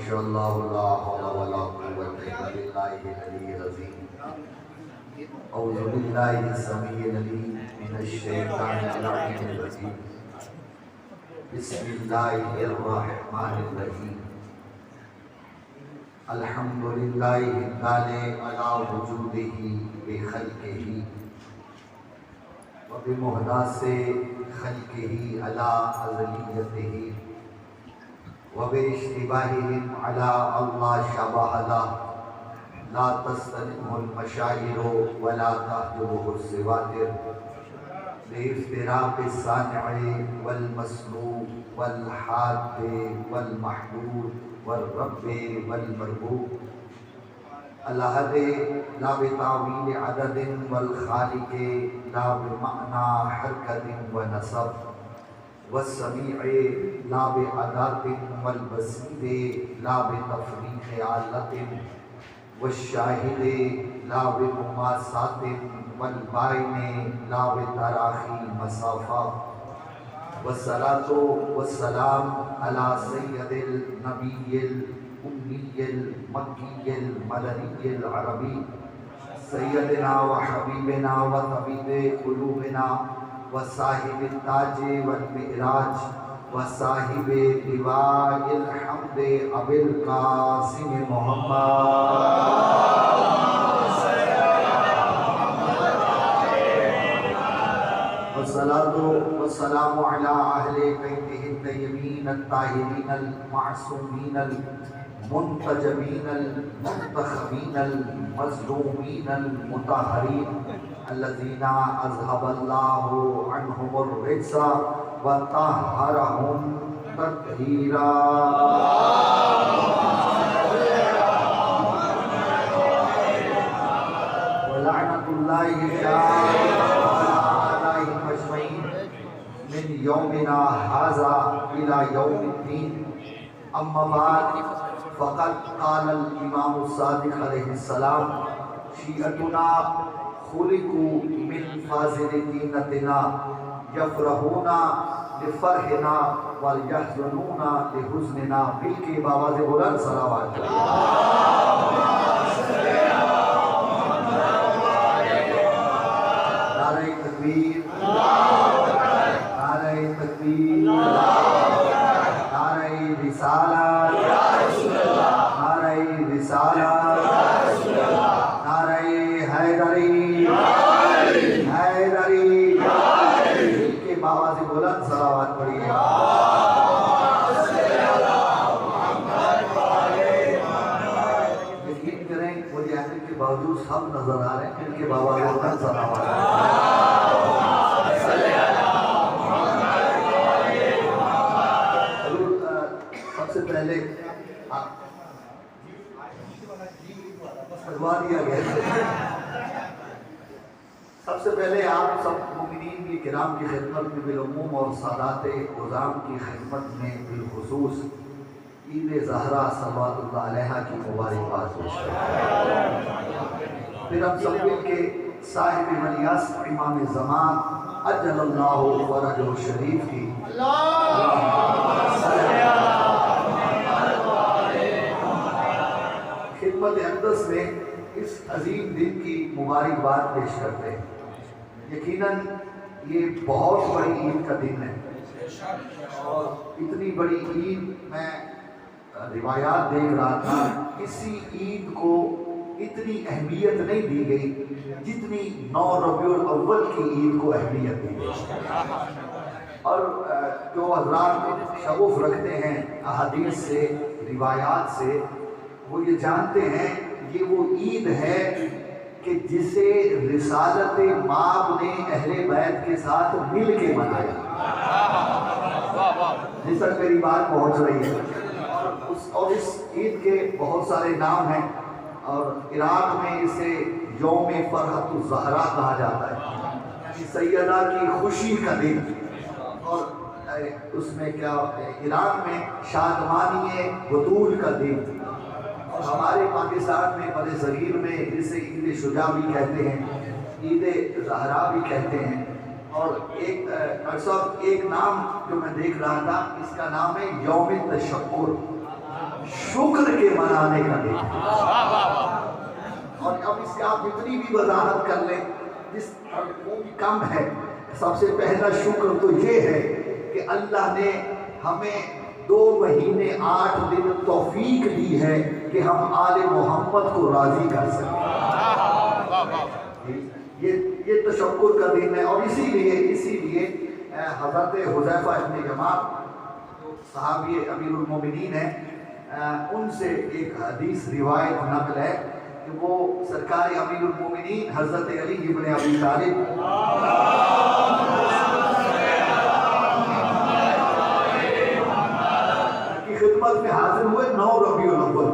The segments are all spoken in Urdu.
شاء اللہ لا حول ولا قوة الا باللہ العلی العظیم اعوذ باللہ السمیع العلیم من الشیطان اللعین الرجیم بسم اللہ الرحمن الرحیم الحمدللہ الدال علی وجودہ بخلقہ وبمحدث خلقہ علی ازلیتہ وباشتباہہم علی اللہ شبہ لہ لا تستلمہ المشاعر ولا تحجبہ السواتر بافتراق الصانع والمصنوع والحاد والمحدود والرب والمربوب الأحد لا بتعویل عدد والخالق لا بمعنى حرکت ونصب والسمیع لا بعدات والبصیر لا بتفریق علت والشاہد لا بمماسات والبائن لا بتراخی مسافہ والصلاة والسلام على سید النبی الأمی المکی المدنی العربی سیدنا وحبیبنا وطبیب قلوبنا وصاحب التاج والمعراج وصاحب لواء الحمد ابی القاسم محمد والصلاة والسلام على أهل بيته الطيبين الطاهرين المعصومين المنتجبين المنتخبين المظلومين المطهرين الذين أذهب الله عنهم الرجس وطهرهم تطهيرا ولعنة الله تعالى من یومنا هذا الى یوم الدین اما بعد فقد قال الامام الصادق علیہ السلام شیعتنا خلقوا من فاضل دینتنا یفرحون لفرحنا ویحزنون لحزننا مل کے بآواز بلند صلوات نعرہ تکبیر نعرہ رسالت نعرہ رسالت نعرہ حیدری حیدری مل کے بآواز بلند صلوات پڑھیے یقین کریں مجھے آنے کے باوجود سب نظر آ رہے ہیں مل کے بآواز بلند صلوات پہلے سب سے پہلے آپ سب مومنین کی کرام کی خدمت میں بالعموم اور سادات عظام کی خدمت میں بالخصوص عید زہرا صلوات اللہ علیہ کی مبارکباد پیش پھر ہم سب مل کے صاحب ملیاس امام زمان اجل اللہ فرجہ الشریف کی خدمت اقدس میں اس عظیم دن کی مبارکباد پیش کرتے ہیں۔ یقیناً یہ بہت بڑی عید کا دن ہے اور اتنی بڑی عید میں روایات دیکھ رہا تھا کسی عید کو اتنی اہمیت نہیں دی گئی جتنی 9 ربیع الاول کی عید کو اہمیت دی گئی اور جو حضرات شغف رکھتے ہیں احادیث سے روایات سے وہ یہ جانتے ہیں یہ وہ عید ہے کہ جسے رسالت مآب نے اہل بیت کے ساتھ مل کے منایا جس تک میری بات پہنچ رہی ہے اور اس عید کے بہت سارے نام ہیں اور عراق میں اسے یوم فرحت الزہرا کہا جاتا ہے سیدہ کی خوشی کا دن اور اس میں کیا ایران میں شادمانی بطول کا دن اور ہمارے پاکستان میں بر صغیر میں جسے عید شجاع بھی کہتے ہیں عید زہرا بھی کہتے ہیں اور ایک نام جو میں دیکھ رہا تھا اس کا نام ہے یوم تشکر شکر کے منانے کا دن ہے۔ اور اب اس کے آپ جتنی بھی وضاحت کر لیں جس وہ بھی کم ہے۔ سب سے پہلا شکر تو یہ ہے کہ اللہ نے ہمیں 2 مہینے 8 دن توفیق دی ہے کہ ہم آل محمد کو راضی کر سکیں۔ یہ تشکر کا دن ہے۔ اور اسی لیے حضرت حذیفہ ابن یمان جو صحابی امیر المومنین ہیں، ان سے ایک حدیث روایت نقل ہے کہ وہ سرکار امیر المومنین حضرت علی ابن ابی طالب کی خدمت میں حاضر ہوئے 9 ربیع الاول۔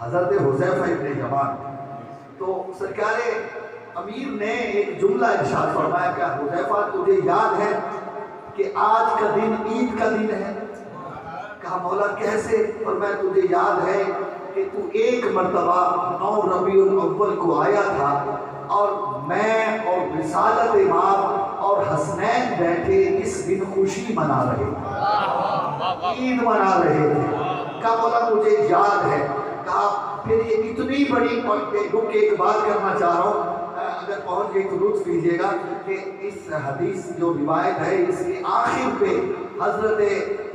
حضرت حذیفہ ابن یمان تو سرکار امیر نے ایک جملہ ارشاد فرمایا کہ حذیفہ تجھے یاد ہے کہ آج کا دن عید کا دن ہے؟ کہا مولا کیسے؟ فرمایا تجھے یاد ہے کہ تو ایک مرتبہ 9 ربیع الاول کو آیا تھا اور میں اور رسالت امام اور حسنین بیٹھے اس دن خوشی منا رہے تھے، عید منا رہے تھے۔ کہا مولا مجھے یاد ہے۔ کہا پھر یہ اتنی بڑی رک کے ایک بات کرنا چاہ رہا ہوں، اگر پہنچ گئی تو لطف کیجیے گا کہ اس حدیث جو روایت ہے اس کے آخر پہ حضرت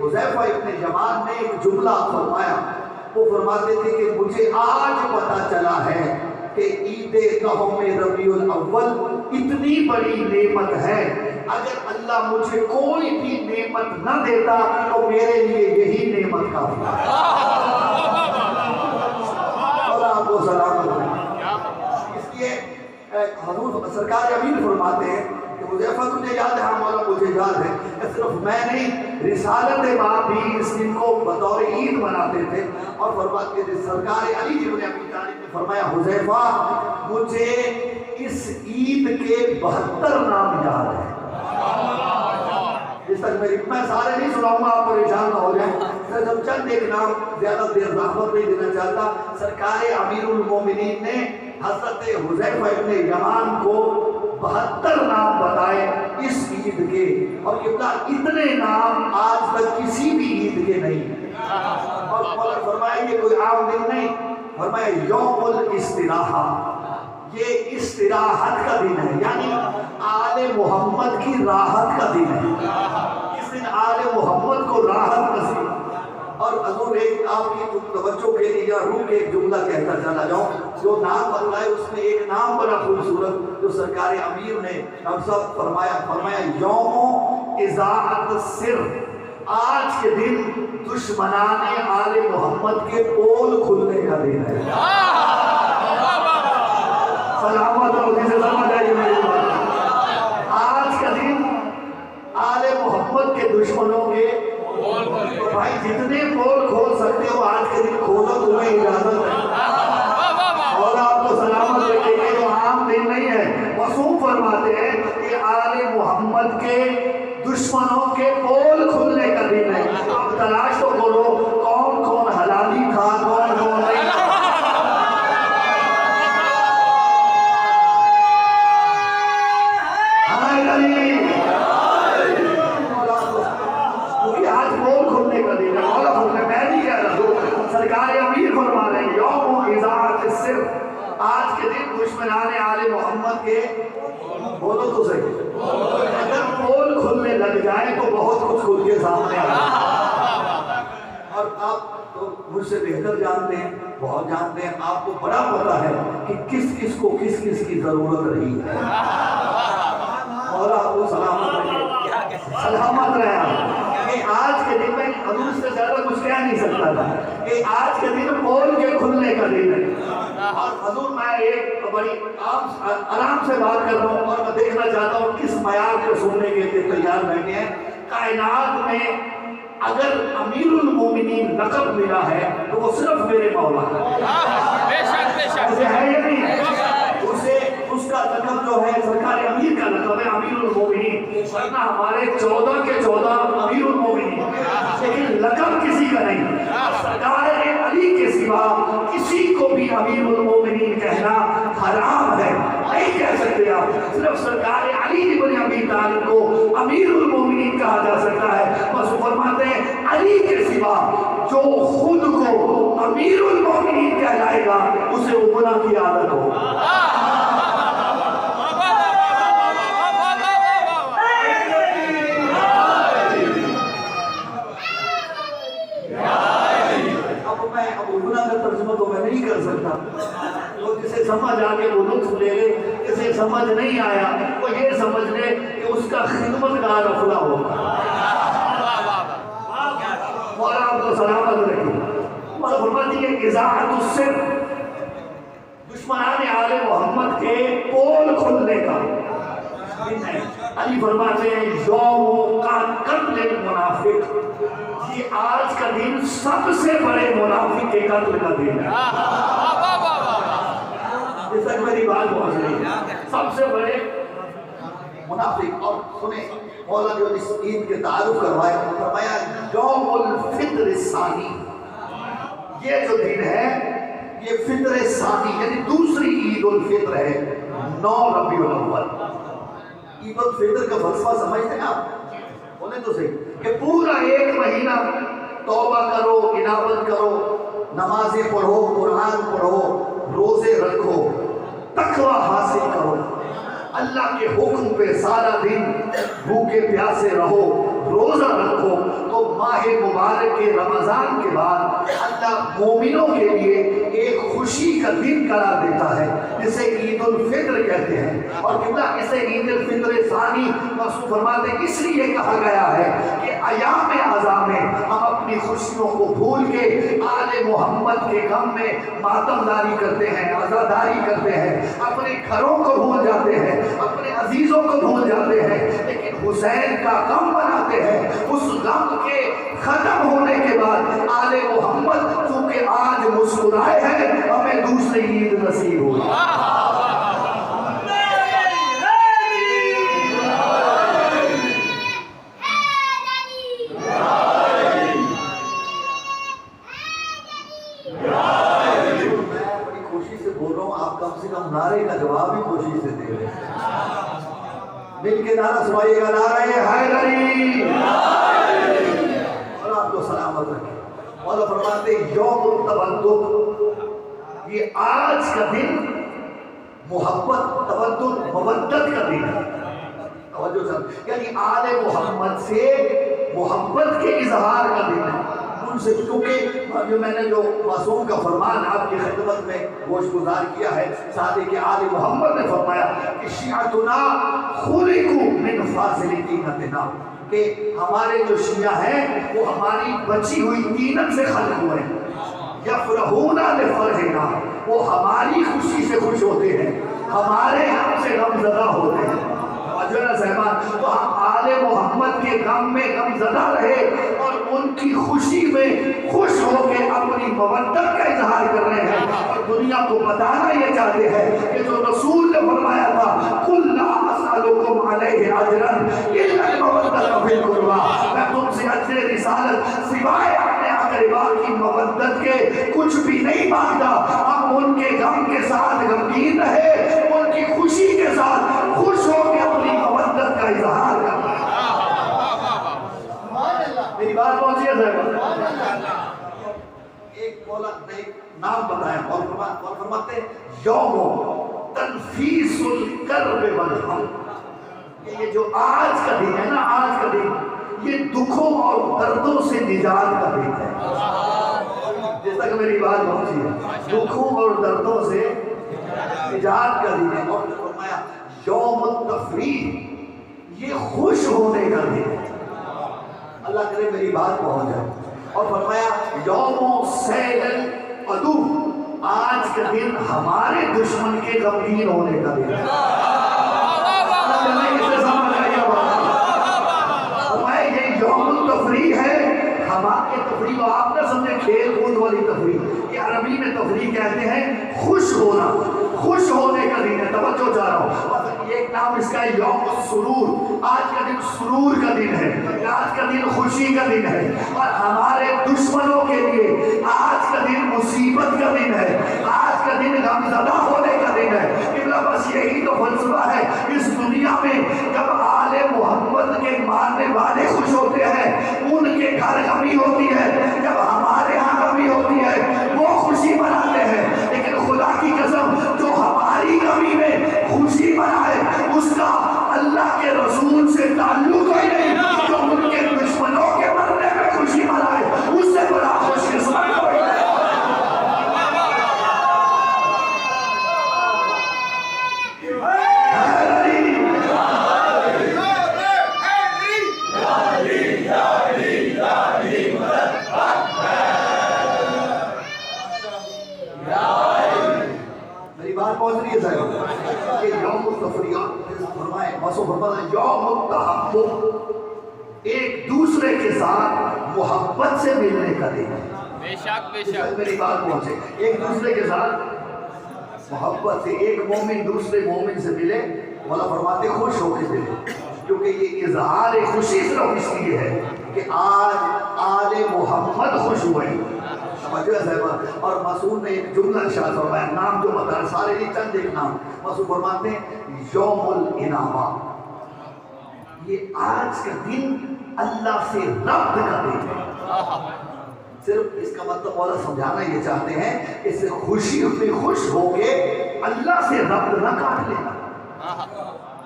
حذیفہ ابن یمان نے ایک جملہ فرمایا۔ وہ فرماتے تھے کہ مجھے آج پتا چلا ہے کہ عید 9 ربیع الاول اتنی بڑی نعمت ہے، اگر اللہ مجھے کوئی بھی نعمت نہ دیتا تو میرے لیے یہی نعمت کافی ہے۔ اور آپ کو سلامت رہے۔ اس لیے حضور سرکار امیر فرماتے ہیں کہ حذیفہ تجھے یاد ہے؟ ہاں مولا مجھے یاد ہے۔ صرف میں نہیں، رسالت امام بھی اس دن کو بطور عید مناتے تھے۔ اور فرماتے تھے سرکار علی ابن ابی طالب نے فرمایا حذیفہ مجھے اس عید کے 72 نام یاد ہیں۔ جس تک میں سارے نہیں سناؤں گا، آپ پریشان نہ ہو جائیں، صرف چند ایک نام، زیادہ دیر زحمت نہیں دینا چاہتا۔ سرکار امیر المومنین نے حضرت حذیفہ ابن یمان کو 72 نام بتائے اس عید کے، اور اتنے نام آج تک کسی بھی عید کے نہیں۔ اور فرمایا یہ کوئی عام دن نہیں، فرمایا یوم الاستراحہ، یہ استراحت کا دن ہے، یعنی آل محمد کی راحت کا دن ہے۔ اس دن آل محمد کو راحت نصیب۔ اور حضور ایک آپ کی توجہ کے لیے یا روح کے ایک جملہ کہتا چلا جاؤں، جو نام بتلائے اس میں ایک نام بڑا خوبصورت جو سرکار امیر نے ہم سب فرمایا یوم اذاعت السر، آج کے دن دشمنان آل محمد کے پول کھلنے کا دن ہے۔ سلامت اور جسے سمجھ آئیے میری بات، آج کا دن آل محمد کے دشمنوں کے تو بھائی جتنے پول کھول سکتے ہو آج کے دن کھولو، تمہیں اجازت ہے۔ اور آپ کو سلامت رکھے کہ جو عام دن نہیں ہے، معصوم فرماتے ہیں کہ آل محمد کے دشمنوں کے پول کھلنے کا دن ہے۔ اب تلاش تو کرو کون کون حلالی تھا، کون کون نہیں۔ سرکار امیر فرما رہے ہیں یوم اذاعت السر، آج کے دن دشمنان آل محمد کے، بولو تو صحیح، اگر پول کھلنے لگ جائے تو بہت کچھ کھل کے سامنے آئے۔ اور آپ تو مجھ سے بہتر جانتے ہیں، بہت جانتے ہیں، آپ کو بڑا پتا ہے کہ کس کس کو کس کس کی ضرورت رہی ہے۔ اور آپ کو سلامت رہے، سلامت رہے۔ کہ آج کے دن میں حضور سے زیادہ کچھ کہہ نہیں سکتا تھا کہ آج کے دن پول کے کھلنے کا دن ہے۔ اور حضور میں ایک بڑی آرام سے بات کر رہا ہوں اور میں دیکھنا چاہتا ہوں کس معیار کو سننے کے لیے تیار بیٹھے ہیں۔ کائنات میں اگر امیر المومنین لقب ملا ہے تو وہ صرف میرے مولا ہے، اسے ہے یا نہیں ہے؟ اس کا لقب جو ہے سرکار امیر کا لقب ہے امیر المومنین، ورنہ ہمارے 14 کے 14 امیر المومنین، لیکن لقب کسی کا نہیں۔ سرکار علی کے سوا کسی کو بھی امیر المومنین کہنا حرام ہے، نہیں کہہ سکتے آپ۔ صرف سرکار علی بن ابی طالب کو امیر المومنین کہا جا سکتا ہے۔ بس فرماتے ہیں علی کے سوا جو خود کو امیر المومنین کہلائے گا اسے وہ گناہ کی عادت ہو. اب گناہ کا ترجمہ تو میں نہیں کر سکتا. وہ جسے سمجھ آ کے وہ لطف لے لے, جسے سمجھ نہیں آیا وہ یہ سمجھ لے کہ اس کا خدمت گار افلا ہوگا. اور آپ کو سلامت رکھے. اور فرماتی ہے اذاعت السر, دشمنان آل محمد کے پول کھلنے کا. علی فرماتے ہیں یوم کا قتل منافق, یہ آج کا دن سب سے بڑے منافق کے قتل کا دن ہے. اس تک میری بات پہنچ رہی ہے. سب سے بڑے منافق. اور سنیں مولا جو اس عید کے تعارف کروائے, فرمایا یوم الفطر الثانی, یہ جو دن ہے یہ فطر ثانی یعنی دوسری عید الفطر ہے 9 ربیع الاول. عید الفطر کا فلسفہ سمجھتے ہیں آپ؟ بولیں تو صحیح کہ پورا ایک مہینہ توبہ کرو, انابت کرو, نمازیں پڑھو, قرآن پڑھو, روزے رکھو, تقوی حاصل کرو, اللہ کے حکم پہ سارا دن بھوکے پیاسے رہو, روزہ رکھو. تو ماہ مبارک کے رمضان کے بعد اللہ مومنوں کے لیے ایک خوشی کا دن قرار دیتا ہے جسے عید الفطر کہتے ہیں. اور قبلہ اسے عید الفطر ثانی محسوس فرماتے ہیں اس لیے کہا گیا ہے کہ ایام اعظام میں ہم اپنی خوشیوں کو بھول کے آل محمد کے غم میں ماتم داری کرتے ہیں, عزاداری کرتے ہیں, اپنے گھروں کو بھول جاتے ہیں, اپنے عزیزوں کو بھول جاتے ہیں, لیکن حسین کا غم بناتے ہیں. اس غم کے ختم ہونے کے بعد آل محمد چونکہ آج مسکرائے ہیں, ہمیں دوسری عید نصیب ہوئی. میں بڑی خوشی سے بول رہا ہوں, آپ کم سے کم نعرے کا جواب بھی خوشی سے دے رہے ہیں. مل کے نعرہ سنائیے گا, نعرہ حیدری, اور آپ کو سلامت رکھے. مولا فرماتے یوم التبدد, یہ آج کا دن محبت, تبدد, مودت کا دن ہے. توجہ سن, یعنی آل محمد سے محبت کے اظہار کا دن ہے. ان سے کیونکہ جو میں نے جو معصوم کا فرمان آپ کی خدمت میں گوش گزار کیا ہے, ساتھ کہ آل محمد نے فرمایا کہ شیعتنا خلقوا من فاضل طینتنا, کہ ہمارے جو شیعہ ہیں وہ ہماری بچی ہوئی طینت سے خلق ہوئے ہیں. یفرحون لفرحنا, وہ ہماری خوشی سے خوش ہوتے ہیں, ہمارے غم سے غم زدہ ہوتے ہیں. تو ہم آل محمد کے غم میں غم زدہ رہے اور ان کی خوشی میں خوش ہو کے اپنی مودت کا اظہار کر رہے ہیں, اور دنیا کو بتانا یہ چاہتے ہیں کہ جو رسول نے فرمایا تھا قُلْ لَا أَسْأَلُكُمْ عَلَيْهِ أَجْرًا إِلَّا الْمَوَدَّةَ فِي الْقُرْبَى, میں تم سے اجر رسالت سوائے اپنے اقربا کی مودت کے کچھ بھی نہیں مانگتا. ہم ان کے غم کے ساتھ غمگین رہے, ان کی خوشی کے ساتھ خوش ہو کے اپنی مودت کا اظہار کرنا. میری بات پہنچی ہے صاحب؟ ایک مولا نے نام بتایا اور فرماتے ہیں یوم تنفیس الکرب والغم, یہ جو آج کا دن ہے نا, آج کا دن یہ دکھوں اور دردوں سے نجات کا دن ہے. جس تک میری بات پہنچی ہے, دکھوں اور دردوں سے نجات کا دن ہے. اور فرمایا یوم التفریح, یہ خوش ہونے کا دن ہے. اللہ کرے میری بات پہنچ جائے. اور فرمایا یوم سیل العدو, آج کا دن ہمارے دشمن کے غمگین ہونے کا دن ہے. یہ یوم التفریح ہے, ہمارے تفریح, آپ نہ سمجھے کھیل کود والی تفریح, یہ عربی میں تفریح کہتے ہیں خوش ہونا, خوش ہونے کا دن ہے. توجہ چاہ رہا ہوں, ایک نام اس کا یوم السرور, آج کا دن سرور کا دن ہے, آج کا دن خوشی کا دن ہے. اور ہمارے دشمنوں کے لیے آج کا دن مصیبت کا دن ہے, آج کا دن غمزدہ ہونے کا دن ہے. بس یہی تو فلسفہ ہے اس دنیا میں. جب آل محمد کے ماننے والے خوش ہوتے ہیں, ان کے کے گھر کمی ہوتی ہے، جب ہمارے ہاں کمی ہوتی ہے وہ خوشی مناتے ہیں، لیکن خدا کی قسم جو ہماری کمی میں خوشی منائے اس کا اللہ کے رسول سے تعلق ہی نہیں، جو ان کے دشمنوں کے مرنے میں خوشی منائے اس سے بڑا خوش قسمت کوئی نہیں۔ میری بات پہنچ رہی ہے صاحب؟ یہ یوم التفریق فرمائے مسو فرمایا یوم التحب، ایک دوسرے کے ساتھ محبت سے ملنے کا دن ہے۔ بے شک بے شک میری بات پہنچے، ایک دوسرے کے ساتھ محبت سے، ایک مومن دوسرے مومن سے ملے، مولا فرماتے خوش ہو کے ملے، کیونکہ یہ اظہار خوشی صرف اس لیے ہے کہ آج آل محمد خوش ہوئے۔ سمجھو صاحب، اور مسعود نے ایک جملہ ارشاد فرمایا، نام جو بتا سارے نہیں چند ایک نام، مسعود فرماتے ہیں یوم الانابہ، یہ آج کا دن اللہ سے ربط کا دن ہے۔ صرف اس کا مطلب مولا سمجھانا یہ چاہتے ہیں کہ اس سے خوشی میں خوش ہو کے اللہ سے ربط نہ کاٹ لینا۔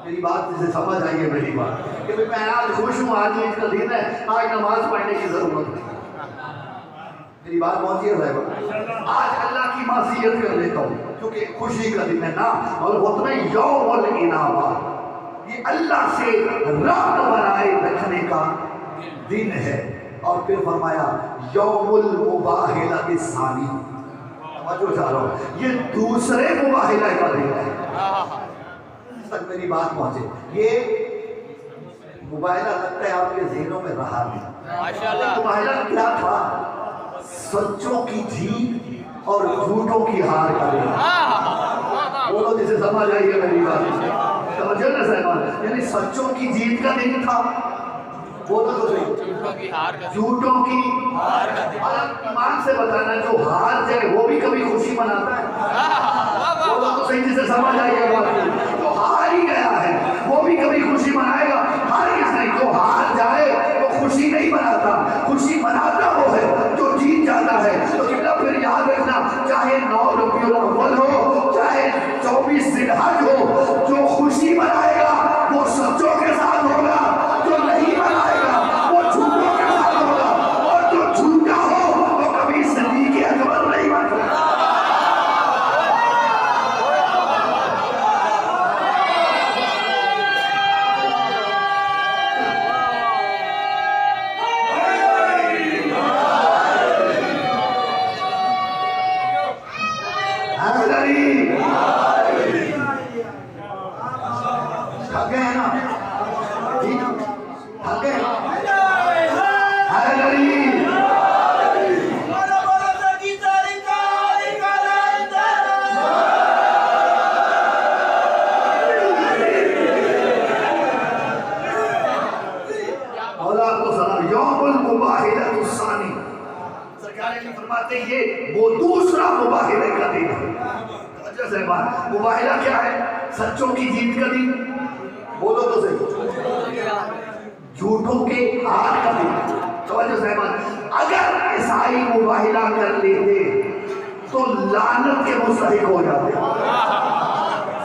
میری بات جسے سمجھ آئی ہے میری بات کہ میں آج خوش ہوں، آج عید کا دن ہے، آج نماز پڑھنے کی ضرورت نہیں۔ میری بات پہنچی ہے صاحب؟ آج اللہ کی معصیت کر لیتا ہوں کیونکہ خوشی کا دن ہے نا، اور وہ اتنا یوم الانابہ، یہ اللہ سے ربط بنائے رکھنے کا دن ہے۔ اور پھر فرمایا یوم المباہلہ الثانی، توجہ چاہ رہا ہوں، یہ دوسرے مباہلہ کا دن ہے۔ تک میری بات پہنچے، یہ مباہلہ لگتا ہے آپ کے ذہنوں میں رہا نہیں۔ مباہلہ کیا تھا؟ سچوں کی جیت اور جھوٹوں کی ہار کا دن۔ بولو جسے سمجھ آئی ہے میری بات، سمجھو نا صاحب، یعنی سچوں کی جیت کا دن تھا، بولو تو صحیح، جھوٹوں کی ہار کا دن۔ اور ایمان سے بتانا جو ہار جائے وہ بھی کبھی خوشی مناتا ہے، بولو تو صحیح جسے سمجھ آئی ہے بات، جو ہار ہی گیا ہے وہ بھی کبھی خوشی منائے گا؟ ہرگز نہیں۔ جو ہار جائے وہ خوشی نہیں مناتا، خوشی مناتا وہ ہے جو جیت جاتا ہے۔ تو قبلہ پھر یاد رکھنا، چاہے 9 ربیع الاول ہو، چاہے 24 ذی الحج ہو، جو خوشی منائے گا وہ سچوں کے ساتھ ہوگا، جو نہیں منائے گا وہ جھوٹوں کے ساتھ ہوگا، اور جو جھوٹا ہو وہ کبھی صدیق اکبر نہیں بن سکتا۔ یہ وہ دوسرا مباہلے کا دن ہے۔ مباہلہ کیا ہے؟ سچوں کی جیت کا دن، بولو تو صحیح، جھوٹوں کے ہار کا دن۔ توجہ صاحبان، اگر عیسائی مباہلہ کر لیتے تو لعنت کے مستحق ہو جاتے،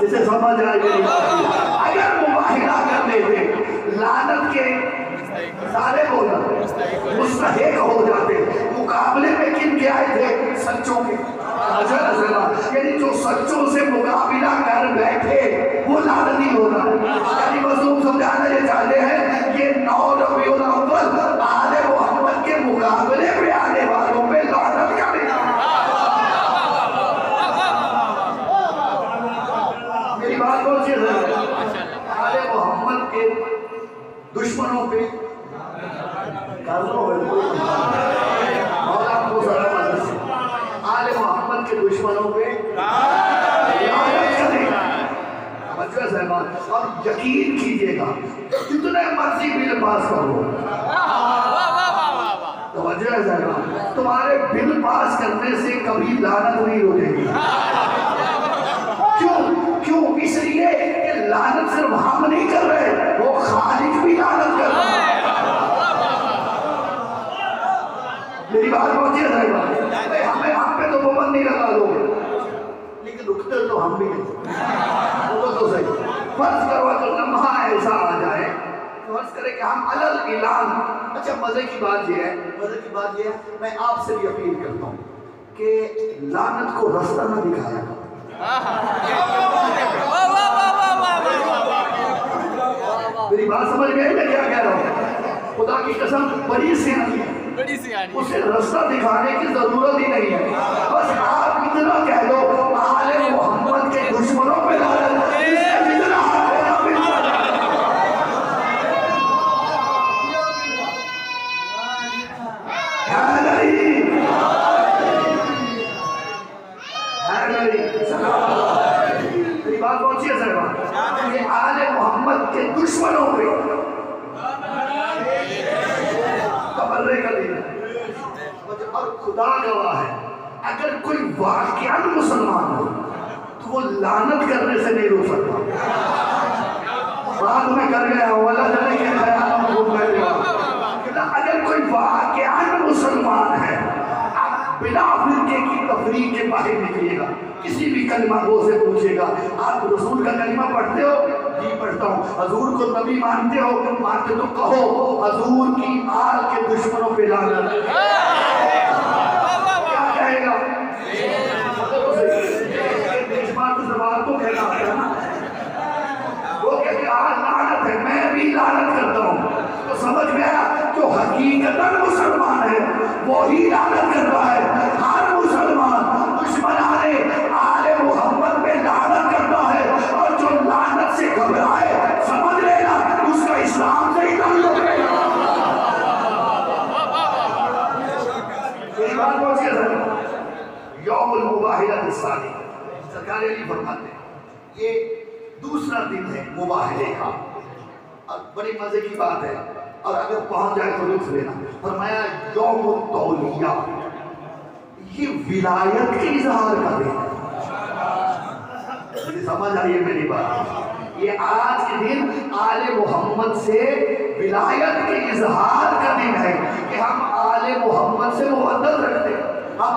جسے سمجھ آئے میری بات، اگر مباہلہ کر لیتے لعنت کے سارے بولا مستحق ہو جاتے۔ مقابلے میں کن کے آئے تھے؟ سچوں کے۔ یعنی جو سچوں سے مقابلہ کر بیٹھے وہ لعنتی ہوگا۔ یعنی مظلوم سمجھانا یہ چاہتے ہیں کہ 9 ربیع الاول آل محمد کے مقابلے میں آنے والوں پہ لعنت کا دن۔ میری بات پہنچی ہے؟ آل محمد کے دشمنوں پہ آل محمد کے دشمنوں پہ اور یقین کیجئے گا جتنے مرضی بل پاس کرو، توجہ ہے صاحبان، تمہارے بل پاس کرنے سے کبھی لعنت نہیں روکے گی۔ کیوں؟ اس لیے کہ لعنت صرف ہم نہیں کر رہے، وہ خالق بھی لعنت کر رہا ہے۔ کہ ہم علل اعلان. اچھا مزے کی بات یہ ہے میں آپ سے بھی اپیل کرتا ہوں کہ لعنت کو رستہ نہ دکھایا کرو. میری بات سمجھ گئے میں کیا کہہ رہا ہوں؟ خدا کی قسم بڑی سیانی ہے, اسے رستہ دکھانے کی ضرورت ہی نہیں ہے. بس آپ اتنا کہہ دو آل محمد کے دشمنوں پہ لعنت. میری بات پہنچی ہے سر, یہ آل محمد کے دشمنوں پہ تبرے کا دن ہے. اور خدا گواہ ہے اگر کوئی واقعاً مسلمان ہو تو وہ لعنت کرنے سے نہیں روک سکتا. بات میں کر گیا ہوں اللہ جانے کے خیال میں بھول گئے. اگر کوئی واقعاً مسلمان ہے بلا فرقے کی تفریق کے باہر نکلیے گا, کسی بھی کلمہ گو سے پوچھے گا آپ رسول کا کلمہ پڑھتے ہو؟ جی پڑھتا ہوں. حضور کو نبی مانتے ہو؟ مانتے تو کہو حضور کی آل کے دشمنوں پہ لعنت. کیا کہے گا؟ اس بات تو زبان کو کہنا ہوتا ہے نا, وہ کہتے ہیں آل لعنت ہے, میں بھی لعنت کرتا ہوں. تو سمجھ گیا جو حقیقتاً مسلمان ہے وہی لعنت کرتا ہے. ہر مسلمان دشمنان آل محمد پہ لعنت کرتا ہے, اور جو لعنت سے گھبرائے سمجھ لینا اس کا اسلام سے ہی تعلق ہے. یہ بات پہنچ گیا سر. یوم المباہلۃ الثانی, سرکار علی فرماتے ہیں یہ دوسرا دن ہے مباہلے کا. اور بڑی مزے کی بات ہے, اور اگر پہنچ جائے تو لطف لینا. فرمایا یوم التولیہ, یہ ولایت کے اظہار کا دن ہے. سمجھ آئیے میری بات, یہ آج کے دن آل محمد سے ولایت کے اظہار کا دن ہے کہ ہم آل محمد سے محبت رکھتے ہیں. ہم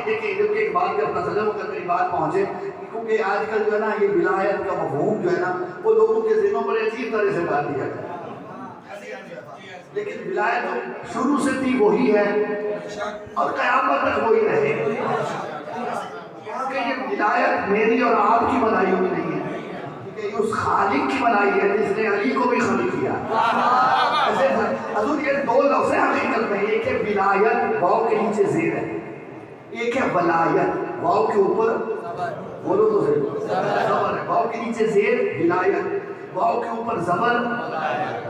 دیکھیں ایک بات کرتا چلے وہ میری بات پہنچے, کیونکہ آج کل جو ہے نا یہ ولایت کا مفہوم جو ہے نا وہ لوگوں کے ذہنوں پر عجیب طرح سے ڈال دیا گیا. لیکن ولایت شروع سے تھی وہی ہے اور قیامت تک وہی رہے. کیونکہ یہ ولایت میری اور آپ کی بنائی ہوئی نہیں ہے, یہ اس خالق کی بنائی ہے جس نے علی کو بھی خلق کیا. حضور یہ دو لفظ ہیں حقیقت میں, ایک ہے ولایت واو کے نیچے زیر ہے, ایک ہے ولایت واو کے اوپر بولو تو صحیح زبر ہے, واو کے نیچے زیر ولایت, واو کے اوپر زبر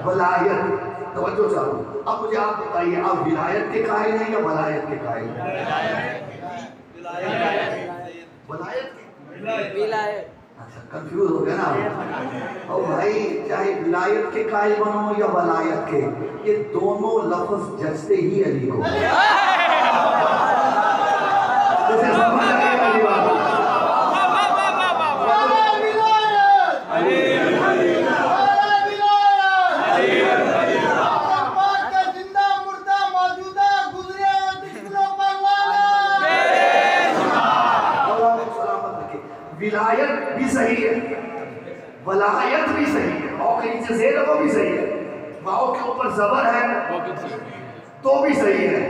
ولایت. توجہ چاہوں. اب مجھے آپ بتائیے آپ ولایت کے قائل ہیں یا ولایت کے قائل ہیں؟ ولایت. اچھا کنفیوز ہو گیا نا. اور بھائی چاہے ولایت کے قائل بنو یا ولایت کے, یہ دونوں لفظ جچتے ہی علی کو. جیسے سمجھ آئے میری بات. ولایت بھی صحیح ہے, ولایت بھی صحیح ہے, واؤ کے نیچے زیر ہے وہ بھی صحیح ہے, واؤ کے اوپر زبر ہے تو بھی صحیح ہے.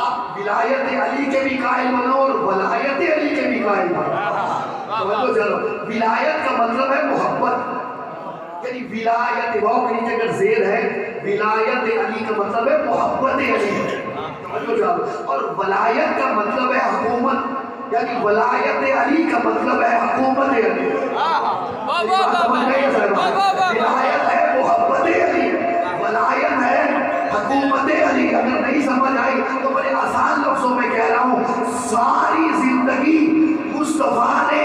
آپ ولایت علی کے بھی قائل بنو اور ولایت علی کے بھی قائل بنو. چلو ولایت کا مطلب ہے محبت, یعنی ولایت واؤ کے نیچے اگر زیر ہے ولایت علی کا مطلب ہے محبت علی. اور ولایت کا مطلب ہے حکومت, یعنی ولایت علی کا مطلب ہے حکومت علی. ولایت ہے محبت علی, ولایت ہے حکومت علی. اگر نہیں سمجھ آئی تو بڑے آسان لفظوں میں کہہ رہا ہوں, ساری زندگی مصطفیٰ نے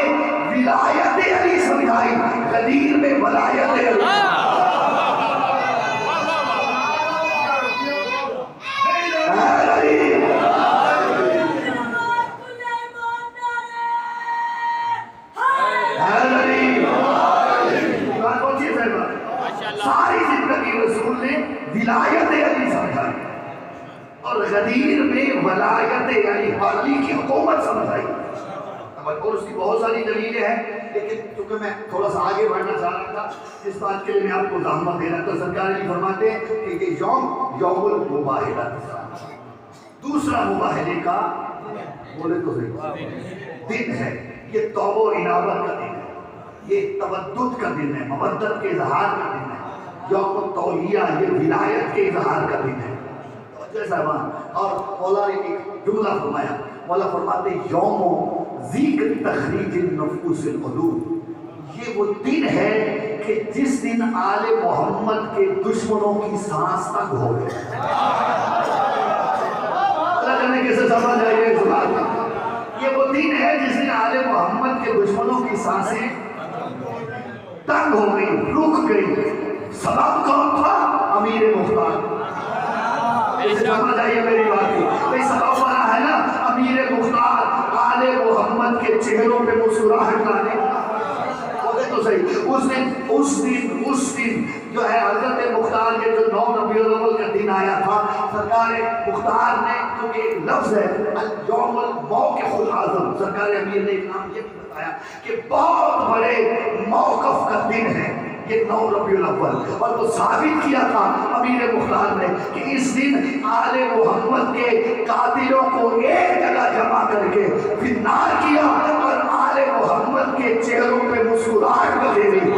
ولایت علی سمجھائی, غدیر میں ولایت علی. ساری زندگی رسول نے ولایت علی سمجھائی اور غدیر میں ولایت علی علی کی حکومت سمجھائی. اور اس کی بہت ساری دلیلیں ہیں. لیکن چونکہ میں تھوڑا سا آگے بڑھنا چاہ رہا تھا اس بات کے لیے میں آپ کو زحمت دے رہا تھا. سرکار علی فرماتے ہیں کہ یہ یوم المباہلہ دوسرا مباہلے کا بولے تو صحیح دن ہے. یہ توبہ و انابت کا دن ہے, یہ تودد کا دن ہے, مودت کے اظہار کا دن ہے. یوم تولیہ یہ ولایت کے اظہار کا دن ہے. اور مولا نے ایک جملہ فرمایا, مولا فرماتے یوم ذکر تخریج النفوس القلوب, یہ وہ دن ہے کہ جس دن آل محمد کے دشمنوں کی سانس تنگ ہو گئے. اللہ جانے کیسے سمجھ آئیے اس بات میں. یہ وہ دن ہے جس دن آل محمد کے دشمنوں کی سانسیں تنگ ہو گئی, رک گئی. سبب کون تھا؟ امیر مختار. سمجھ آئیے میری بات کی. بھئی سبب والا ہے نا امیر مختار, آل محمد کے چہروں پہ مسکراہٹ لانے. تو صحیح اس دن جو ہے حضرت مختار کے جو 9 ربیع الاول کا دن آیا تھا, سرکار مختار نے کیونکہ ایک لفظ ہے یوم الموقف العظم, سرکار امیر نے ایک نام یہ بھی بتایا کہ بہت بڑے موقف کا دن ہے یہ 9 ربیع الاول. اور وہ ثابت کیا تھا امیر مختار نے کہ اس دن آل محمد کے قاتلوں کو ایک جگہ جمع کر کے فنار کیا اور آل محمد کے چہروں پہ مسکراہٹ بدے گئی.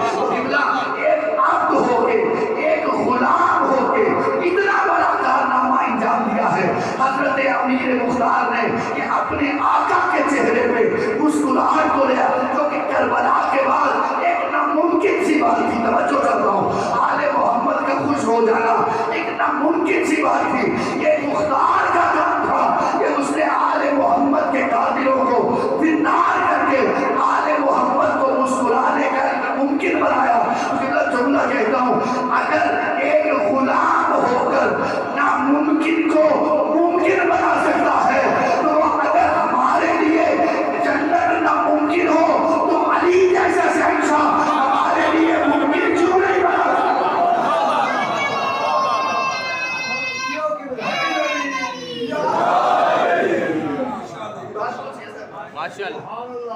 ایک عبد ہو کے, ایک غلام ہو کے اتنا بڑا کارنامہ انجام دیا ہے حضرت امیر مختار نے کہ اپنے آقا کے چہرے پہ مسکراہٹ کو لیا, کیونکہ کربلا کے بعد ایک ناممکن سی بات تھی. توجہ کرتا ہوں, آل محمد کا خوش ہو جانا ایک ناممکن سی بات تھی. یہ مختار کا کام تھا کہ اس نے آل محمد کے قاتلوں کو فنار کر کے آل محمد کو مسکرانے کا ممکن بنایا. جملہ کہتا ہوں, اگر ایک غلام ہو کر ناممکن کو ممکن بنا سکتا ہے تو اگر ہمارے لیے جنت ناممکن ہو تو علی جیسا شہنشاہ ہمارے لیے ممکن کیوں نہیں بنا سکتا.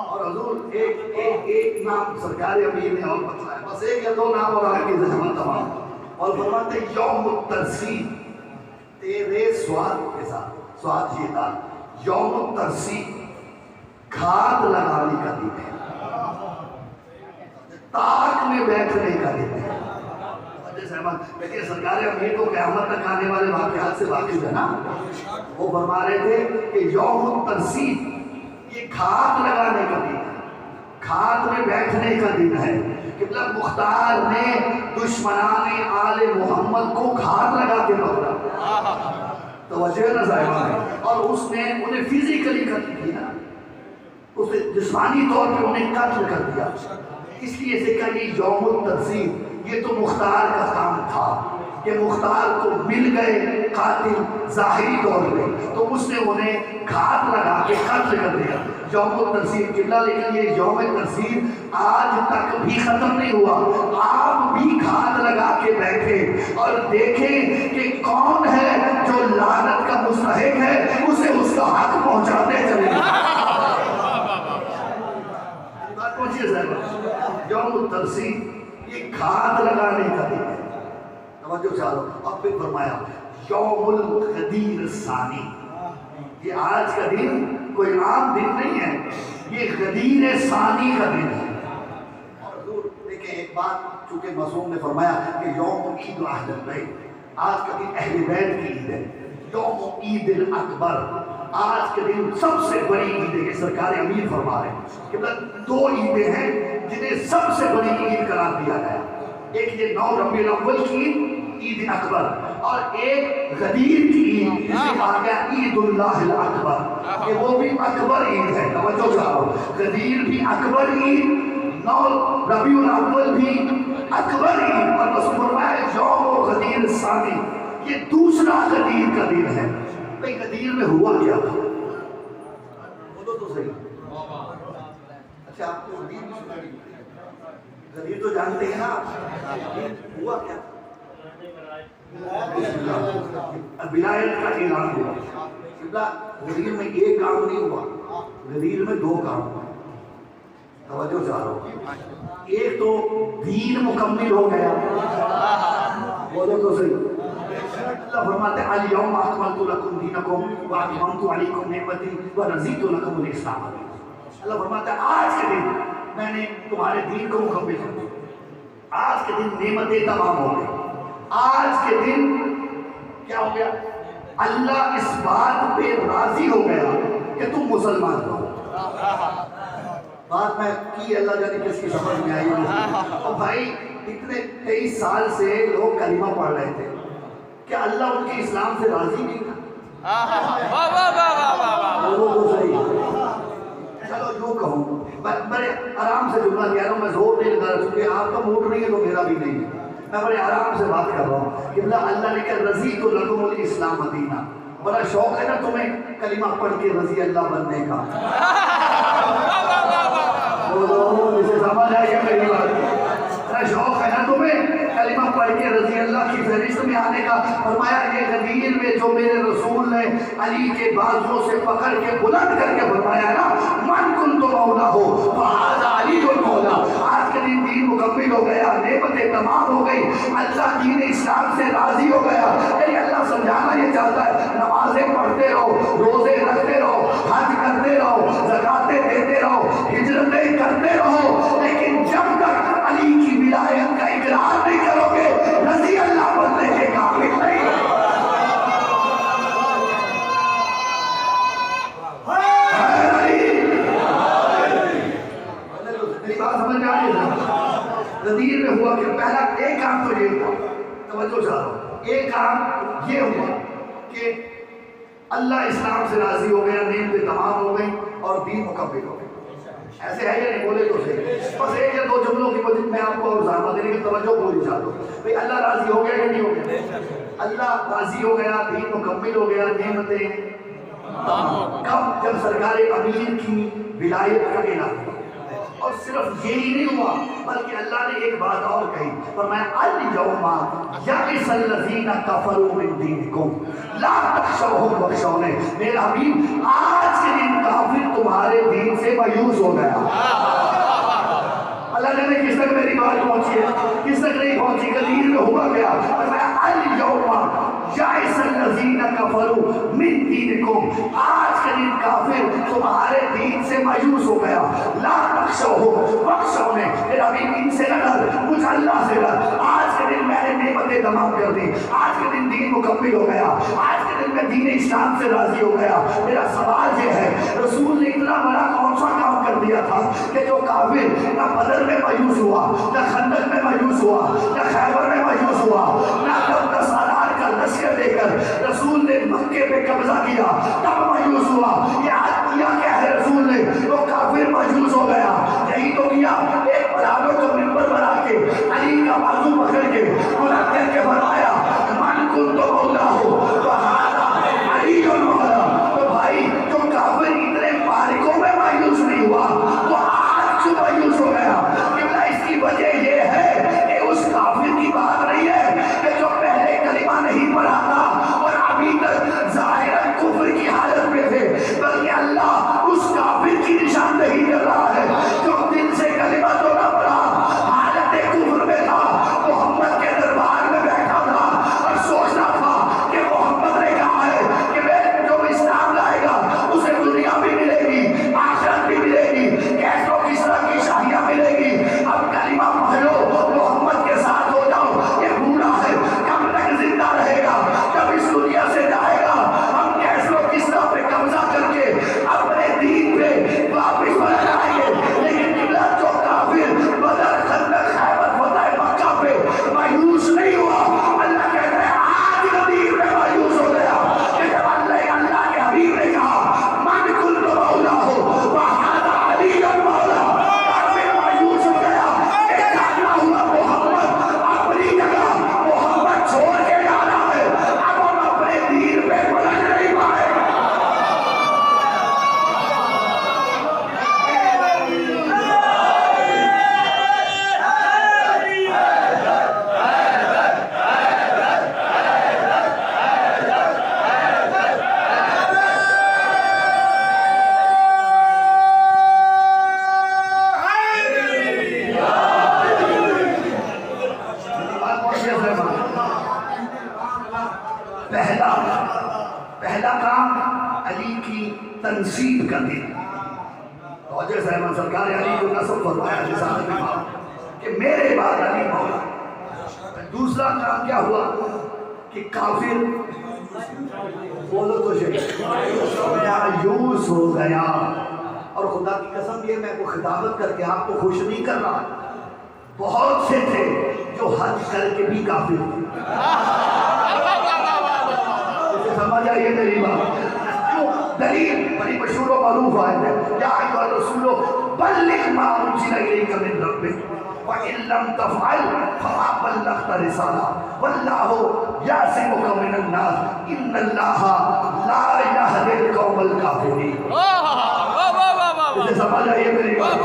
اور حضور ایک نام سرکار امیر نے اور بتلایا, بس ایک یا 2 نام اور آگے زحمت تمام. اور فرماتے یوم الترسیب, تیرے سواد کے ساتھ, سواد یہ تھا یوم الترسیب کھاد لگانے کا دن ہے, تاک میں بیٹھنے کا دن ہے. لیکن سرکار امیر کو قیامت تک آنے والے واقعات سے واقف ہے نا. وہ فرما رہے تھے کہ یوم الترسیب یہ کھاد لگانے کا دن ہے, کھاد میں بیٹھنے کا دن ہے. قبلہ مختار نے دشمنان آل محمد کو کھاد لگا کے پکڑا. توجہ نہ صاحب, اور اس نے انہیں فزیکلی قتل کیا, اس نے جسمانی طور پہ انہیں قتل کر دیا. اس لیے سے کہ یہ یوم الترسیب یہ تو مختار کا کام تھا کہ مختار کو مل گئے قاتل ظاہری طور پہ, تو اس نے انہیں گھات لگا کے قتل کر دیا. یوم الترسیب قبلہ, لیکن یہ یوم ترسیب آج تک بھی ختم نہیں ہوا. آپ بھی گھات لگا کے بیٹھے اور دیکھیں کہ کون ہے جو لعنت کا مستحق ہے, اسے اس کا حق پہنچاتے چلے. بات پہنچیے صاحب, یوم الترسیب یہ گھات لگانے کا دن ہے. توجہ چالو. اب پھر فرمایا یوم الغدیر الثانی, یہ آج کا دن کوئی عام دن نہیں ہے, یہ غدیر ثانی کا دن ہے. اور حضور دیکھیں ایک بات, چونکہ معصوم نے فرمایا کہ یوم عید اہل البیت, آج کا دن اہل بیت کی عید ہے. یوم عید الاکبر, آج کے دن سب سے بڑی عید ہے. یہ سرکار امیر فرما رہے ہیں کہ 2 عیدیں ہیں جنہیں سب سے بڑی عید قرار دیا گیا. ایک یہ 9 ربیع الاول کی عید اکبر, اور ایک غدیر کی عید جسے کہا گیا عید اللہ الاکبر, کہ وہ بھی اکبر عید ہے. توجہ چاہو, غدیر بھی اکبر عید, 9 ربیع الاول بھی اکبر عید. اور بس فرمایا یوم غدیر ثانی, یہ دوسرا غدیر کا دن ہے. بھئی غدیر میں ہوا کیا تھا؟ بولو تو صحیح. اچھا آپ کو غدیر بھی سنائی, غدیر تو جانتے ہیں نا, ہوا کیا تھا؟ ولایت کا اعلان ہوا. غدیر میں ایک کام نہیں ہوا, غدیر میں 2 کام ہوا. توجہ چاہو. ایک تو دین مکمل ہو گیا. بولو تو صحیح. اللہ فرماتے ہیں الیوم اکملت لکم دینکم واتممت علیکم نعمتی ورضیت لکم الاسلام دینا. اللہ فرماتا ہے آج کے دن میں نے تمہارے دین کو مکمل کر دیا. آج کے دن نعمتیں تمام ہو گئی. آج کے دن کیا ہو گیا؟ اللہ اس بات پہ راضی ہو گیا کہ تم مسلمان ہو. بات میں کی اللہ جانے کس کی سمجھ میں آئی. اور بھائی اتنے 23 سال سے لوگ کلمہ پڑھ رہے تھے، کیا اللہ ان کے اسلام سے راضی نہیں تھا؟ وہ تو صحیح. چلو یوں کہوں، بڑے آرام سے جملہ کہہ رہا ہوں، میں زور نہیں لگا رہا چونکہ آپ کا موڈ نہیں ہے تو میرا بھی نہیں ہے. میں بڑے آرام سے بات کر رہا ہوں کہ اللہ نے کہا رضیت لکم الاسلام دینا. بڑا شوق ہے نا تمہیں کلمہ پڑھ کے رضی اللہ بننے کا. اسے سمجھ آئی ہے میری بات؟ بڑا شوق ہے نا تمہیں کلمہ پڑھ کے رضی اللہ کی فہرست میں آنے کا. فرمایا یہ غدیر میں جو میرے رسول نے علی کے بازوؤں سے پکڑ کے بلند کر کے فرمایا نا من کنت مولا ہو فہذا علی المولا. آج کے دن دین مکمل ہو گیا، نعمتیں تمام ہو گئی، اللہ دین اسلام سے راضی ہو گیا. یعنی اللہ سمجھانا یہ چاہتا ہے نمازیں پڑھتے رہو، روزے رکھتے رہو، حج کرتے رہو، زکاتیں دیتے رہو، ہجرتیں کرتے رہو، لیکن جب تک علی کی ولایت کا اقرار نہیں کرو گے رضی اللہ بننے کے قابل نہیں. غدیر میں ہوا کہ پہلا ایک کام تو یہ ہوا، توجہ چاہ رہا ہوں، ایک کام یہ ہوا کہ اللہ اسلام سے راضی ہو گیا، نعمتیں تمام ہو گئی اور دین مکمل ہو گئی. ایسے ہے یا نہیں؟ بولے تو صحیح. بس ایک یا دو جملوں کی وجہ میں آپ کو اور زیادہ دینے کی توجہ پوری چاہتا ہوں. بھئی اللہ راضی ہو گیا یا نہیں ہو گیا؟ اللہ راضی ہو گیا، دین مکمل ہو گیا، نعمتیں کب؟ جب سرکار امیر کی ولایت کا اعلان ہوا. اور صرف یہی نہیں ہوا بلکہ اللہ نے ایک بات اور کہی، فرمایا الیوم یئس الذین کفروا من دینکم لا تخشوہم واخشونی. میرا حبیب آج کے دن کافر تمہارے دین سے مایوس ہو گیا. اللہ نے کس تک میری بات پہنچی ہے، کس تک نہیں پہنچی؟ غدیر میں ہوا گیا. فرمایا الیوم یئس الذین کفروا من دینکم. آج کے دن کافر تمہارے دین سے مایوس ہو گیا. لا تخشوہم واخشونی. میرا حبیب ان سے نہ ڈر، مجھ اللہ سے ڈر. آج کے دن میں نے نعمتیں تمام کر دی، آج کے دن دین مکمل ہو گیا، آج کے دن میں دین اسلام سے راضی ہو گیا. میرا سوال یہ ہے رسول نے اتنا بڑا کون سا کام کر دیا تھا کہ جو کافر نہ بدر میں مایوس ہوا، نہ خندق میں مایوس ہوا، نہ خیبر میں مایوس ہوا، نہ 10,000 کا لشکر لے کر رسول نے مکے پہ قبضہ کیا تب مایوس ہوا. یہ آج کیا کیا ہے رسول نے؟ وہ کافر مایوس ہو گیا. یہی تو کیا ایک برابر کو منبر بنا کے علی کا بازو پکڑ کے بلند کر کے فرمایا من کنت مولا ہو فہذا علی المولا. تو بھائی جو کافر اتنے مالکوں میں مایوس نہیں ہوا وہ آج کیوں مایوس ہو گیا؟ قبلہ اس کی وجہ یہ ہے کہ اس کافر کی بات نہیں ہے کہ جو پہلے کلمہ نہیں پڑھا تھا اور ابھی تک ظاہراً کفر کی حالت میں تھے، بلکہ اللہ اس کافر کی نشاندہی کر رہا ہے جو دل سے کلمہ تو نہ پڑھا، حالت کفر میں تھا، محمد کے دربار میں بیٹھا تھا اور سوچتا تھا کہ وہ پہلا کام علی کی تنصیب کا دن. توجہ صاحب سرکار علی کو نصب فرمایا رسالت میں کہ میرے بعد علی مولا. دوسرا کام کیا ہوا کہ کافر بولو تو مایوس ہو گیا. اور خدا کی قسم یہ میں کو خطابت کر کے آپ کو خوش نہیں کر رہا, بہت سے تھے جو حج کر کے بھی کافر تھے. سمجھ آئیے میری بات. دلیل بڑی مشہور و معروف آیت ہے, یا ایھا الرسول بلغ ما انزل الیک من ربک وَإِن لَّمْ تَفْعَلْ فَمَا بَلَّغْتَ رِسَالَتَهُ وَاللَّهُ يَعْصِمُكَ مِنَ النَّاسِ إِنَّ اللَّهَ لَا يَهْدِي الْقَوْمَ الْكَافِرِينَ. اسے سمجھ آئیے میری بات.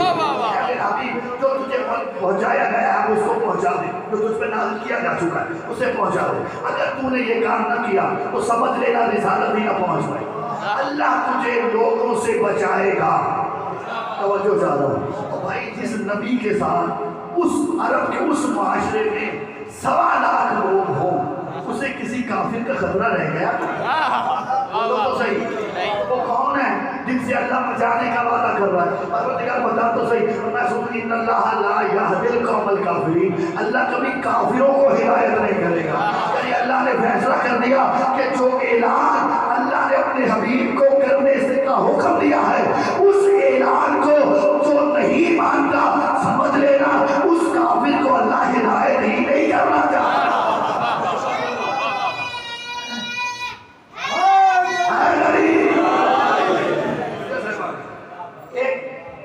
حبیب جو تجھے پہنچایا گیا ہے اس کو پہنچا دے, جو تجھ پہ نازل کیا جا چکا ہے اسے پہنچا دے. اگر تو نے یہ کام نہ کیا تو سمجھ لینا رسالت ہی نہ پہنچ پائی. اللہ تجھے لوگوں سے بچائے گا. توجہ چاہتا ہوں. اور بھائی جس نبی کے ساتھ اس عرب کے اس معاشرے میں 1.25 لاکھ لوگ ہوں, اسے کسی کافر کا خطرہ رہ گیا؟ بولو تو صحیح, وہ کون ہے جن سے اللہ بچانے کا وعدہ کر رہا ہے؟ پروردگار بتا تو صحیح. میں سنوں ان اللہ لا یہدی القوم الکافرین, اللہ کبھی کافروں کو ہدایت نہیں کرے گا. یعنی اللہ نے فیصلہ کر دیا کہ جو اعلان اللہ نے اپنے حبیب کو کرنے سے کا حکم دیا ہے, اس اعلان کو جو نہیں مانتا سمجھ لینا اس کافر کو اللہ ہدایت ہی نہیں کرنا چاہتا.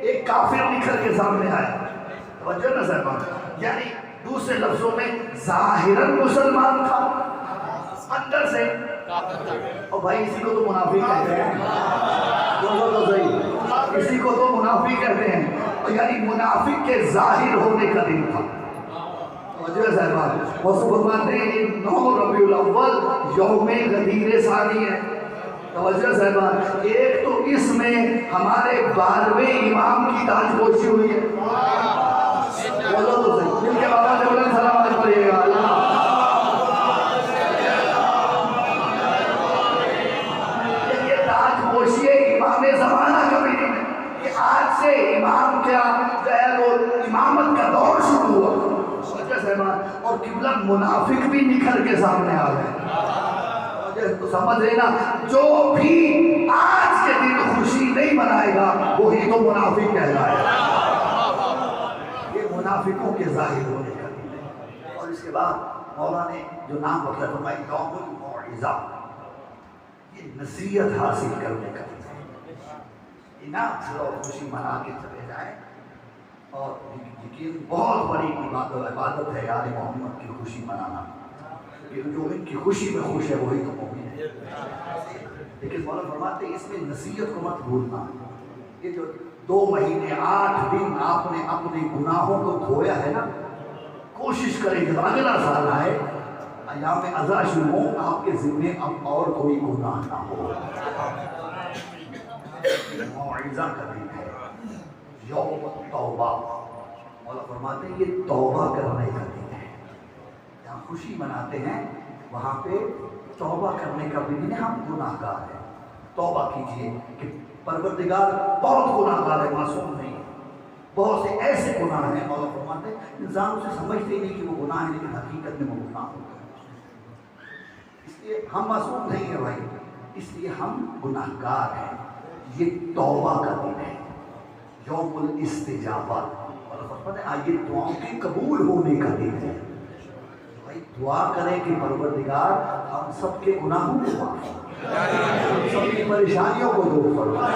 ایک کافر نکل کے سامنے آیا, توجہ نا صاحب, یعنی دوسرے لفظوں میں ظاہراً مسلمان تھا, اندر سے. اور بھائی اسی کو تو منافق کہتے ہیں. بولو تو صحیح, اسی کو تو منافق کہتے ہیں. یعنی منافق کے ظاہر ہونے کا دن تھا. توجہ صاحب, موضوع فرماتے ہیں 9 ربیع الاول یوم غدیر ثانی ہے. توجہ صاحب, ایک تو اس میں ہمارے 12ویں امام کی تاج پوشی ہوئی ہے. بولو تو صحیح, مل کے بابا سے بلند سلام علیہ پڑھیے گا. یہ تاج پوشی ہے امام زمانہ کبھی نہیں ہے. کہ آج سے امام کیا جو ہے وہ امامت کا دور شروع ہوا. اور قبلہ منافق بھی نکھر کے سامنے آ گئے. تو سمجھ لینا جو بھی آج کے دن خوشی نہیں منائے گا وہی تو منافق کہلائے گا. یہ منافقوں کے ظاہر ہونے کا دن ہے. اور اس کے بعد مولا نے جو نام بتایا فرمایا یوم الموعظہ, یہ نصیحت حاصل کرنے کا دن ہے. انعام سے اور خوشی منا کے چلے جائیں. اور یقین بہت بڑی عبادت ہے آل محمد کی خوشی منانا. جو ان کی خوشی میں خوش ہے وہی تو مومن ہے. لیکن مولا فرماتے ہیں اس میں نصیحت کو مت بھولنا. یہ جو 2 مہینے 8 دن آپ نے اپنے گناہوں کو دھویا ہے نا, کوشش کریں جب اگلا سال آئے ایام اذا شروع ہوں آپ کے ذمے اب اور کوئی گناہ نہ ہو. موعظہ کا دن ہے, یوم توبہ. مولا فرماتے ہیں یہ توبہ کرنے کا دن ہے. جہاں خوشی مناتے ہیں وہاں پہ توبہ کرنے کا بھی دن ہے. ہم گناہ گار ہیں, توبہ کیجئے کہ پروردگار بہت گناہ گار ہے, معصوم نہیں ہے. بہت سے ایسے گناہ ہیں مولا فرماتے ہیں انسان اسے سمجھتے ہی نہیں کہ وہ گناہ ہے, لیکن حقیقت میں وہ گناہ ہوتا ہے. اس لیے ہم معصوم نہیں ہیں بھائی, اس لیے ہم گناہ گار ہیں. یہ توبہ کا دن ہے, یوم الاستجابہ. اور پتہ ہے یہ دعاؤں کے قبول ہونے کا دن ہے. بھائی دعا کریں کہ پروردگار ہم سب کے گناہوں کو معاف فرما, سب کی پریشانیوں کو دور فرما.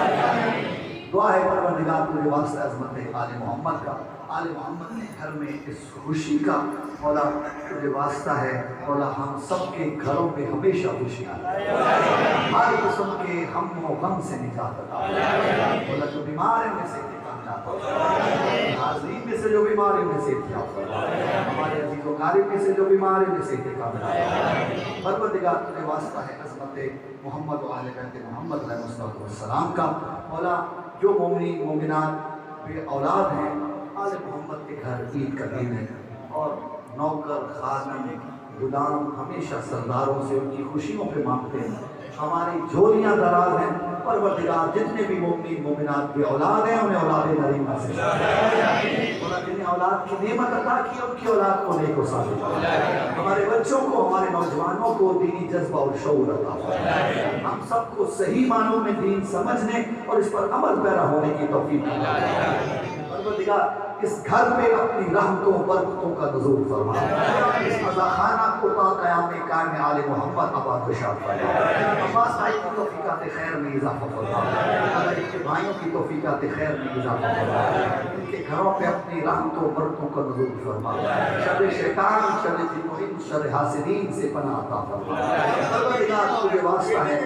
دعا ہے پروردگار تجھے واسطہ عظمت آل محمد کا, آل محمد کے گھر میں اس خوشی کا مولا تجھے واسطہ ہے. مولا ہم سب کے گھروں میں ہمیشہ خوشیاں, ہر قسم کے ہم و غم سے نجات عطا. مولا جو بیمار ہیں میں سے حاضرین میں سے جو بیمار ہیں میں سے ہمارے عزیز و قارب میں سے جو بیمار ہیں میں سے پروردگار تجھے واسطہ ہے عظمت محمد و آل بیت محمد علیہ السلام کا. مولا جو مومنین مومنات بے اولاد ہیں آل محمد کے گھر عید کا دن ہے, اور نوکر خادم غلام ہمیشہ سرداروں سے ان کی خوشیوں پہ مانگتے ہیں. ہماری جھولیاں دراز ہیں. پروردگار جتنے بھی مومنین مومنات کی اولاد ہیں انہیں اولاد نعیم نصیب فرما. اور جنہیں اولاد کی نعمت عطا کی ان کی اولاد کو نیک و صالح فرما. ہمارے بچوں کو ہمارے نوجوانوں کو دینی جذبہ اور شعور عطا فرما. ہم سب کو صحیح معنوں میں دین سمجھنے اور اس پر عمل پیرا ہونے کی توفیق عطا فرما. پروردگار اس گھر پہ اپنی رحمتوں برکتوں کا نزول فرما. اس مزہ خانہ کو تا قیام قائم آل محمد آباد بشار فرما. عباس بھائی کی توفیقات خیر میں اضافہ فرما. اللہ کے بھائیوں کی توفیقات خیر میں اضافہ فرما. ان کے گھروں پہ اپنی رحمتوں برکتوں کا نزول فرما. شر شیطان شر جن و انس شر حاسدین سے پناہ عطا فرما. پروردگار تجھے واسطہ ہے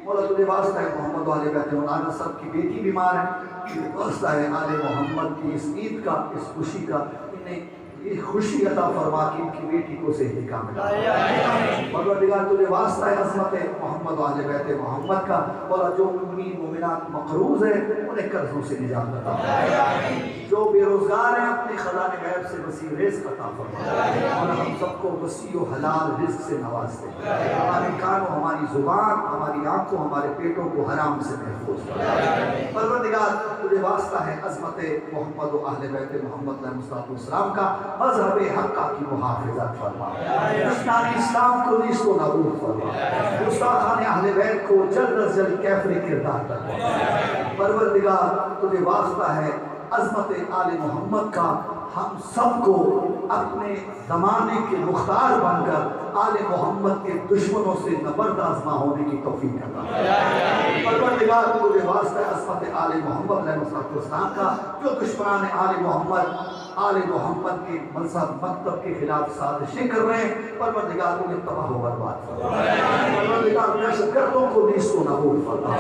مولا تجھے واسطہ ہے محمد والے بیت مولانا صاحب کی بیٹی بیمار ہے. تجھے واسطہ ہے آل محمد کی اس عید کا اس خوشی کا انہیں یہ خوشی عطا فرما کہ ان کی بیٹی کو صحت کاملہ. پروردگار تجھے واسطہ ہے عظمت محمد والے بیت محمد کا. اور جو مومنین مومنات مقروض ہیں انہیں قرضوں سے نجات عطا فرما. جو بے روزگار ہیں اپنے خزانہ غیب سے وسیع رزق عطا فرما. اور ہم سب کو وسیع و حلال رزق سے نواز دے. ہمارے کانوں ہماری زبان ہماری آنکھوں ہمارے پیٹوں کو حرام سے محفوظ فرما. پروردگار تجھے واسطہ ہے عظمت محمد و اہل بیت محمد علیہ السلام کا مذہب حقہ کی محافظت فرما. دشمنان اسلام کو نیست و نابود فرما. گستاخان اہل بیت کو جلد از جلد کیفر کردار فرما. پروردگار تجھے واسطہ ہے عظمت آل محمد کا ہم سب کو اپنے زمانے کے مختار بن کر آل محمد کے دشمنوں سے نبرد آزما ہونے کی توفیق عطا فرما. پروردگار تجھے واسطہ ہے عظمت آل محمد علیہ السلام کا جو دشمنان آل محمد کے مذہب مکتب کے خلاف سازشیں کر رہے ہیں. پروردگار انہیں تباہ و برباد فرما. پروردگار دہشت گردوں کو نیست و نابود فرما.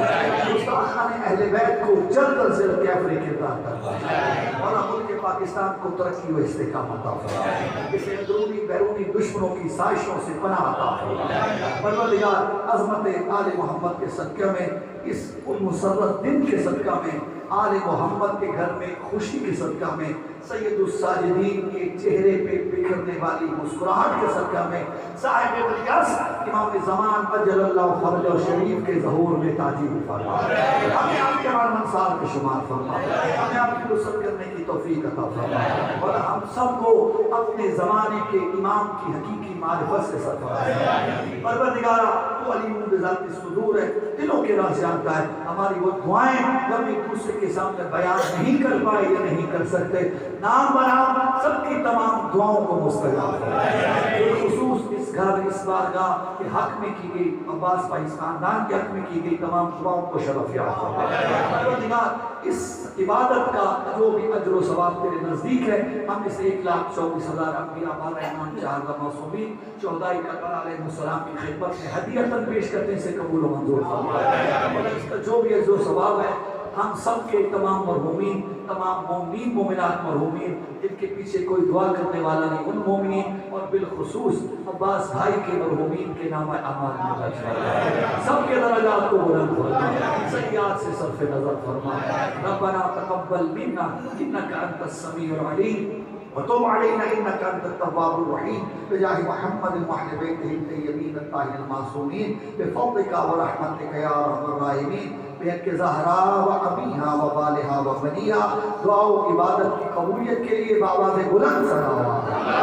گستاخان اہل بیت کو جلد از جلد کیفر کردار فرما. اور ملک پاکستان کو ترقی و استحکام عطا فرما. اسے اندرونی بیرونی دشمنوں کی سازشوں سے پناہ عطا فرما. پروردگار عظمت آل محمد کے صدقہ میں اس مسرت دن کے صدقہ میں آل محمد کے گھر میں خوشی کے صدقہ میں سید الساجدین کے چہرے پہ بکھرنے والی مسکراہٹ کے صدقہ میں صاحب الیاس امام زمان اجل اللہ فرجہ شریف کے ظہور میں تاجیل فرما. ہمیں آپ کے مال منصار کے شمار فرما. ہمیں آپ کی نصرت کرنے کی توفیق عطا فرما. اور ہم سب کو اپنے زمانے کے امام کی حقیقی معرفت سے سرفراز. پروردگارا تو علیم بذات الصدور ہے دلوں کے راز جانتا ہے. ہماری وہ دعائیں جب ایک دوسرے کے سامنے بیان نہیں کر پائے یا نہیں کر سکتے نام بنام سب کی تمام دعاؤں کو مستجاب فرما. خصوص اس گھر اس بارگاہ کے حق میں کی گئی عباس بھائی اس خاندان کے حق میں کی گئی تمام دعاؤں کو شرف یاب فرما. پروردگار اس عبادت کا جو بھی اجر و ثواب تیرے نزدیک ہے ہم اسے 1,24,000 انبیاء بالا 4 معصومین شہداء کربلا علیہ السلام کی خدمت میں ہدیۃً پیش کرتے ہیں سے قبول و منظور فرما. اور اس کا جو بھی اجر و ثواب ہے ہم سب کے تمام مرحومین تمام مومنین مومنات مرحومین جن کے پیچھے کوئی دعا کرنے والا نہیں ان مومنین اور بالخصوص عباس بھائی کے مرحومین کے نام اعمال میں درج فرما. سب کے درجات کو بلند فرما. سیئات سے صرف نظر فرما. ربنا تقبل منا انك انت السميع العليم وتب علينا انك انت التواب الرحيم بجاه محمد واهل بيته الطيبين الطاهرين المعصومين بفضلك ورحمتك يا ارحم الراحمين. بحق زہرا و ابیہا و بالہا و بنیہا دعا و عبادت کی قبولیت کے لیے بآواز بلند سنا